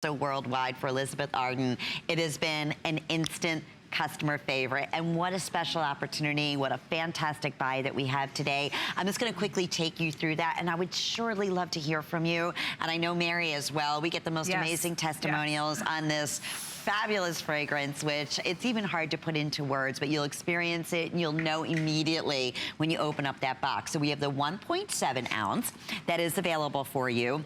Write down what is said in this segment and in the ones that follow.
So worldwide for Elizabeth Arden. It has been an instant customer favorite, and what a special opportunity, what a fantastic buy that we have today. I'm just going to quickly take you through that, and I would surely love to hear from you, and I know Mary as well. We get the most amazing testimonials on this fabulous fragrance, which it's even hard to put into words, but you'll experience it and you'll know immediately when you open up that box. So we have the 1.7 ounce that is available for you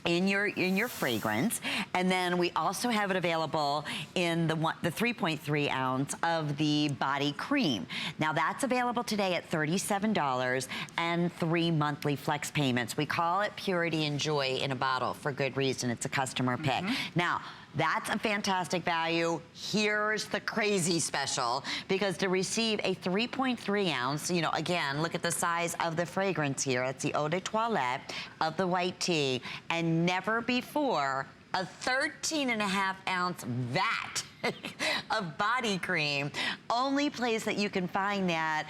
in your fragrance, and then we also have it available in the 3.3 ounce of the body cream. Now that's available today at $37 and 3 monthly flex payments. We call it Purity and Joy in a bottle for good reason. It's a customer pick. Now, that's a fantastic value. Here's the crazy special, because to receive a 3.3 ounce, you know, again, look at the size of the fragrance here. It's the Eau de Toilette of the white tea, and never before a 13.5 ounce vat of body cream. Only place that you can find that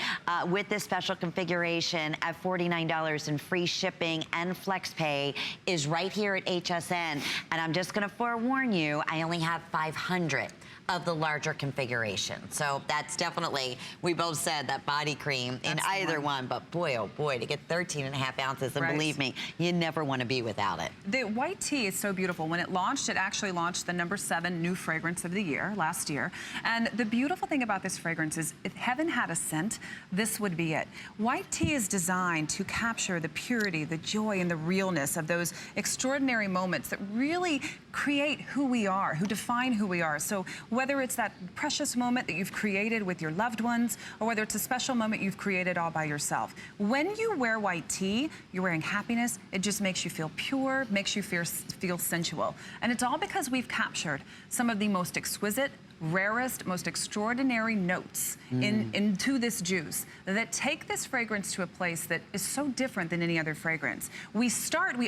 with this special configuration at $49 in free shipping and flex pay is right here at HSN. And I'm just gonna forewarn you, I only have 500 of the larger configuration. So that's definitely, we both said that body cream in either one, but boy, oh boy, to get 13.5 ounces, and believe me, you never want to be without it. The white tea is so beautiful. When it launched, it actually launched the #7 new fragrance of the year, last year. And the beautiful thing about this fragrance is, if heaven had a scent, this would be it. White tea is designed to capture the purity, the joy, and the realness of those extraordinary moments that really create who we are, who define who we are. So whether it's that precious moment that you've created with your loved ones, or whether it's a special moment you've created all by yourself, when you wear white tea, you're wearing happiness. It just makes you feel pure, makes you feel sensual. And it's all because we've captured some of the most exquisite, rarest, most extraordinary notes into this juice that take this fragrance to a place that is so different than any other fragrance. We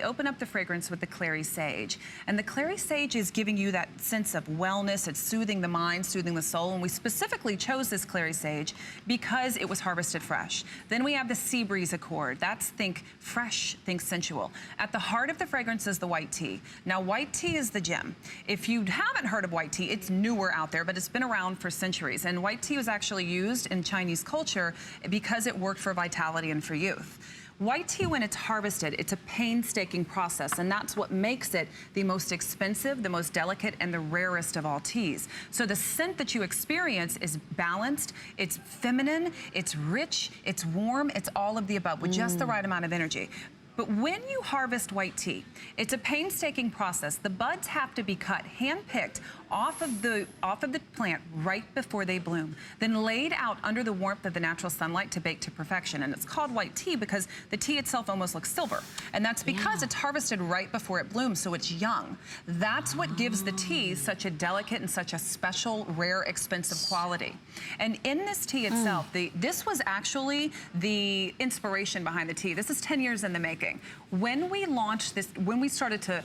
open up the fragrance with the clary sage, and the clary sage is giving you that sense of wellness. It's soothing the mind, soothing the soul, and we specifically chose this clary sage because it was harvested fresh. Then we have the sea breeze accord. That's think fresh, think sensual. At the heart of the fragrance is the white tea. Now, white tea is the gem. If you haven't heard of white tea, it's newer out there, but it's been around for centuries. And white tea was actually used in Chinese culture because it worked for vitality and for youth. White tea, when it's harvested, it's a painstaking process, and that's what makes it the most expensive, the most delicate, and the rarest of all teas. So the scent that you experience is balanced, it's feminine, it's rich, it's warm, it's all of the above with just the right amount of energy. But when you harvest white tea, it's a painstaking process. The buds have to be cut, hand-picked off of the plant right before they bloom, then laid out under the warmth of the natural sunlight to bake to perfection. And it's called white tea because the tea itself almost looks silver. And that's because it's harvested right before it blooms, so it's young. That's what gives the tea such a delicate and such a special, rare, expensive quality. And in this tea itself, this was actually the inspiration behind the tea. This is 10 years in the making. When we launched this, when we started to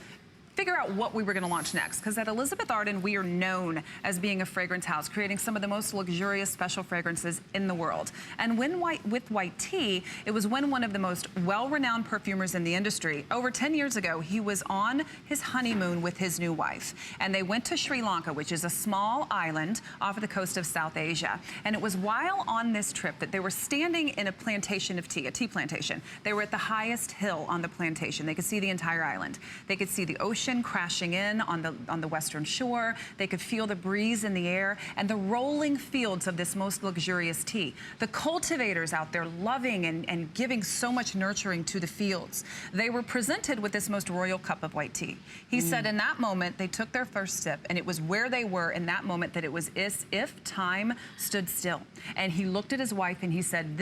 figure out what we were going to launch next, because at Elizabeth Arden, we are known as being a fragrance house, creating some of the most luxurious special fragrances in the world. And with white tea, it was when one of the most well-renowned perfumers in the industry, over 10 years ago, he was on his honeymoon with his new wife. And they went to Sri Lanka, which is a small island off of the coast of South Asia. And it was while on this trip that they were standing in a plantation of tea, a tea plantation. They were at the highest hill on the plantation. They could see the entire island. They could see the ocean crashing in on the western shore. They could feel the breeze in the air and the rolling fields of this most luxurious tea. The cultivators out there loving and giving so much nurturing to the fields. They were presented with this most royal cup of white tea. He said in that moment, they took their first sip, and it was where they were in that moment that it was as if time stood still. And he looked at his wife and he said,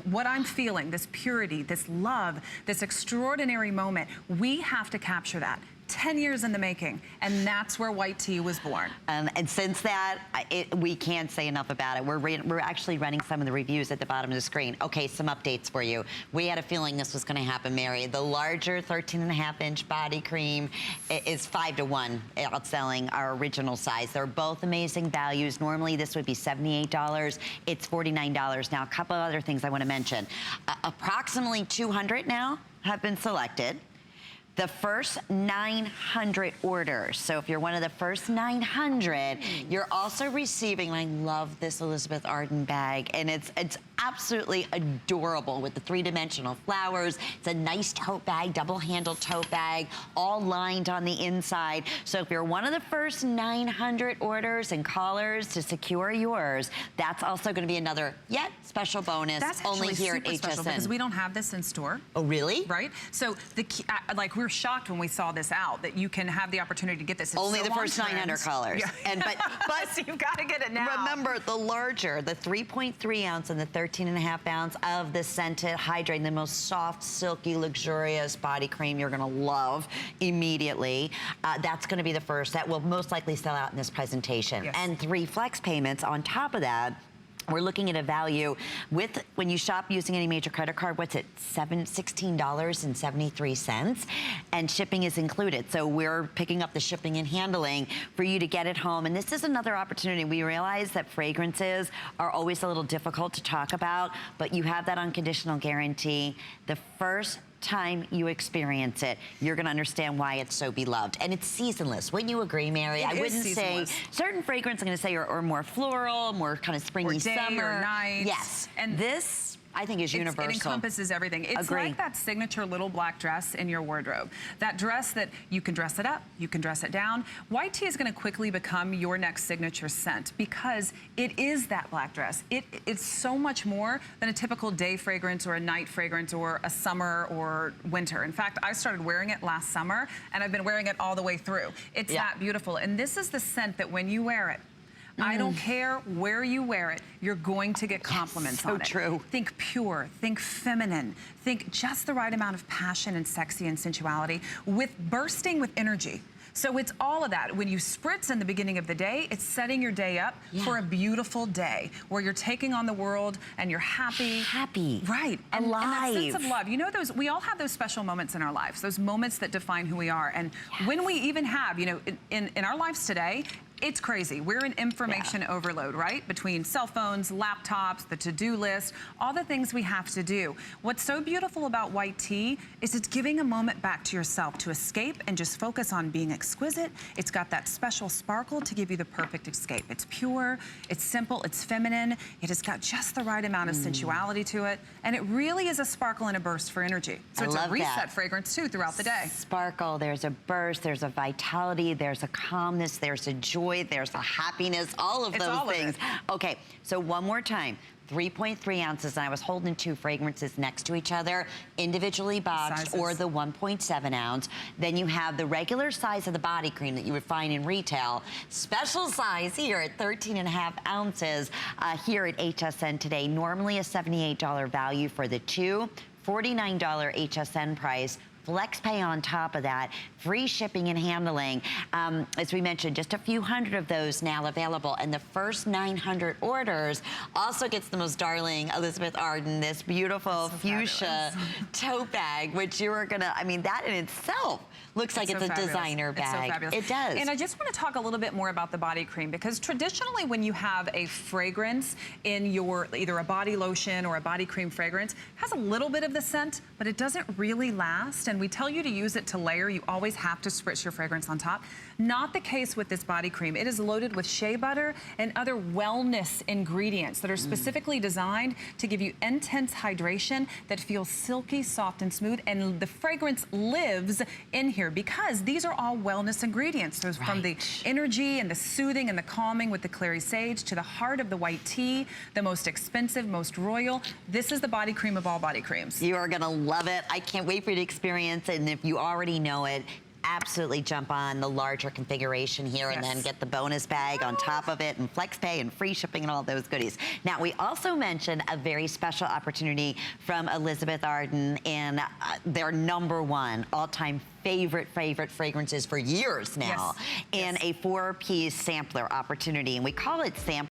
what I'm feeling, this purity, this love, this extraordinary moment, we have to capture that. 10 years in the making, and that's where white tea was born. And since that, we can't say enough about it. We're actually running some of the reviews at the bottom of the screen. Okay, some updates for you. We had a feeling this was going to happen, Mary. The larger 13.5-inch body cream is 5-to-1 outselling our original size. They're both amazing values. Normally, this would be $78. It's $49. Now, a couple of other things I want to mention. Approximately 200 now have been selected. the first 900 orders. So if you're one of the first 900, you're also receiving, and I love this Elizabeth Arden bag, and it's absolutely adorable with the three-dimensional flowers. It's a nice tote bag, double-handled tote bag, all lined on the inside. So if you're one of the first 900 orders and callers to secure yours, that's also going to be another yet special bonus. That's only here at super special because HSN. we don't have this in store. Oh, really? Right? So the key, like we were shocked when we saw this out that you can have the opportunity to get this. It's only so the first 900 callers. Yeah. And but so you've got to get it now. Remember, the larger, the 3.3 ounce and the 13.5 ounce of the scented hydrating, the most soft, silky, luxurious body cream you're going to love immediately. That's going to be the first. That will most likely sell out in this presentation. Yes. And 3 flex payments on top of that. We're looking at a value with, when you shop using any major credit card, what's it, $16.73, and shipping is included. So we're picking up the shipping and handling for you to get it home. And this is another opportunity. We realize that fragrances are always a little difficult to talk about, but you have that unconditional guarantee. The first time you experience it, you're going to understand why it's so beloved. And it's seasonless. Wouldn't you agree, Mary? I wouldn't say certain fragrances I'm going to say are more floral, more kind of springy, or day summer. Or night. Yes. And this, I think, is universal. It encompasses everything. It's Agree. like that signature little black dress in your wardrobe. That dress that you can dress it up, you can dress it down. White tea is going to quickly become your next signature scent because it is that black dress. It's so much more than a typical day fragrance or a night fragrance or a summer or winter. In fact, I started wearing it last summer and I've been wearing it all the way through. It's that beautiful. And this is the scent that when you wear it, I don't care where you wear it, you're going to get compliments on it. So true. Think pure, think feminine, think just the right amount of passion and sexy and sensuality with bursting with energy. So it's all of that. When you spritz in the beginning of the day, it's setting your day up for a beautiful day where you're taking on the world and you're happy. Happy. Right. Alive. And that sense of love. You know, we all have those special moments in our lives, those moments that define who we are. And when we even have, you know, in our lives today, it's crazy. We're in information overload, right? Between cell phones, laptops, the to-do list, all the things we have to do. What's so beautiful about white tea is it's giving a moment back to yourself to escape and just focus on being exquisite. It's got that special sparkle to give you the perfect escape. It's pure, it's simple, it's feminine. It has got just the right amount of sensuality to it. And it really is a sparkle and a burst for energy. So it's a reset fragrance too throughout the day. Sparkle, there's a burst, there's a vitality, there's a calmness, there's a joy, there's a happiness, all of those things. Okay, so one more time. 3.3 ounces, and I was holding 2 fragrances next to each other, individually boxed, or the 1.7 ounce. Then you have the regular size of the body cream that you would find in retail. Special size here at 13.5 ounces here at HSN today. Normally a $78 value for the 2, $49 HSN price. Flex pay on top of that, free shipping and handling. As we mentioned, just a few hundred of those now available, and the first 900 orders also gets the most darling Elizabeth Arden, this beautiful fuchsia tote bag, which you are gonna, I mean, that in itself looks like it's a designer bag. It's so fabulous. It does. And I just want to talk a little bit more about the body cream, because traditionally when you have a fragrance in your, either a body lotion or a body cream fragrance, it has a little bit of the scent, but it doesn't really last. And we tell you to use it to layer. You always have to spritz your fragrance on top. Not the case with this body cream. It is loaded with shea butter and other wellness ingredients that are specifically designed to give you intense hydration that feels silky, soft, and smooth. And the fragrance lives in here because these are all wellness ingredients. So from the energy and the soothing and the calming with the clary sage to the heart of the white tea, the most expensive, most royal. This is the body cream of all body creams. You are gonna love it. I can't wait for you to experience it, and if you already know it, absolutely jump on the larger configuration here and then get the bonus bag on top of it, and flex pay and free shipping and all those goodies. Now, we also mentioned a very special opportunity from Elizabeth Arden in their #1 all-time favorite fragrances for years now, in a 4-piece sampler opportunity, and we call it sampler